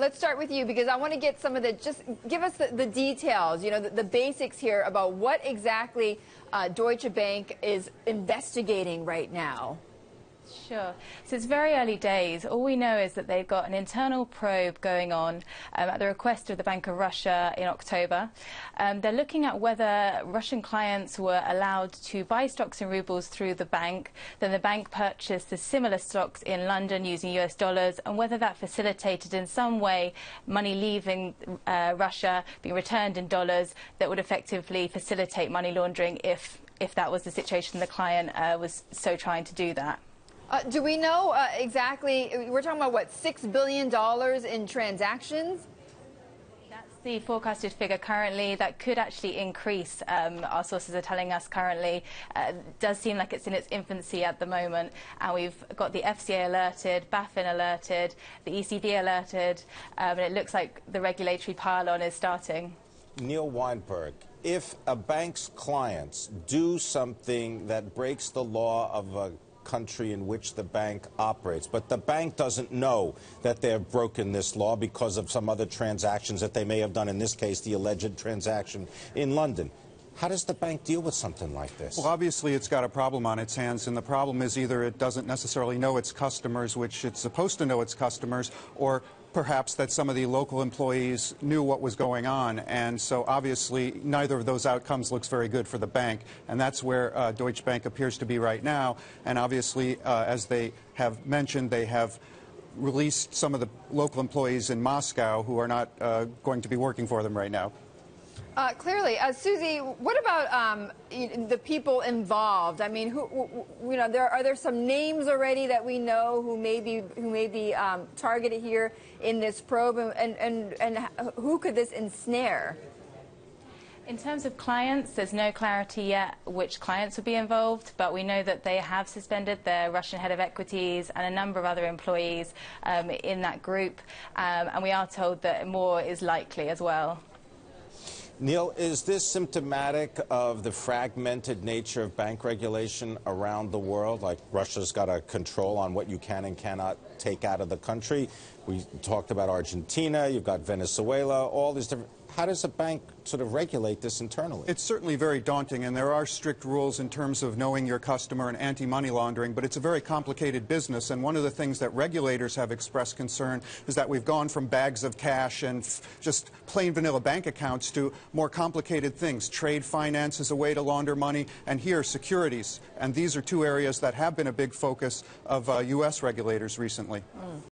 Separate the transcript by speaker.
Speaker 1: let's start with you because I want to get some of the, just give us the details, you know, the basics here about what exactly Deutsche Bank is investigating right now.
Speaker 2: Sure. So it's very early days. All we know is that they've got an internal probe going on at the request of the Bank of Russia in October. They're looking at whether Russian clients were allowed to buy stocks in rubles through the bank, then the bank purchased the similar stocks in London using US dollars, and whether that facilitated in some way money leaving Russia being returned in dollars that would effectively facilitate money laundering if that was the situation the client was so trying to do that.
Speaker 1: Do we know exactly, we're talking about, what, $6 billion in transactions?
Speaker 2: That's the forecasted figure currently. That could actually increase, our sources are telling us currently. It does seem like it's in its infancy at the moment, and we've got the FCA alerted, BaFin alerted, the ECB alerted, and it looks like the regulatory pile-on is starting.
Speaker 3: Neil Weinberg, if a bank's clients do something that breaks the law of a country in which the bank operates, but the bank doesn't know that they have broken this law because of some other transactions that they may have done, in this case the alleged transaction in London, how does the bank deal with something like this?
Speaker 4: Well, obviously it's got a problem on its hands, and the problem is either it doesn't necessarily know its customers, which it's supposed to know its customers, or perhaps that some of the local employees knew what was going on. And so obviously neither of those outcomes looks very good for the bank, and that's where Deutsche Bank appears to be right now. And obviously, as they have mentioned, they have released some of the local employees in Moscow who are not going to be working for them right now.
Speaker 1: Clearly, Suzi, what about the people involved? I mean, you know, are there some names already that we know who may be targeted here in this probe, and who could this ensnare?
Speaker 2: In terms of clients, there's no clarity yet which clients will be involved, but we know that they have suspended their Russian head of equities and a number of other employees in that group, and we are told that more is likely as well.
Speaker 3: Neil, is this symptomatic of the fragmented nature of bank regulation around the world? Like Russia's got a control on what you can and cannot take out of the country. We talked about Argentina, you've got Venezuela, all these different... How does a bank sort of regulate this internally?
Speaker 4: It's certainly very daunting, and there are strict rules in terms of knowing your customer and anti-money laundering, but it's a very complicated business. And one of the things that regulators have expressed concern is that we've gone from bags of cash and just plain vanilla bank accounts to more complicated things. Trade finance is a way to launder money, and here, securities. And these are two areas that have been a big focus of U.S. regulators recently.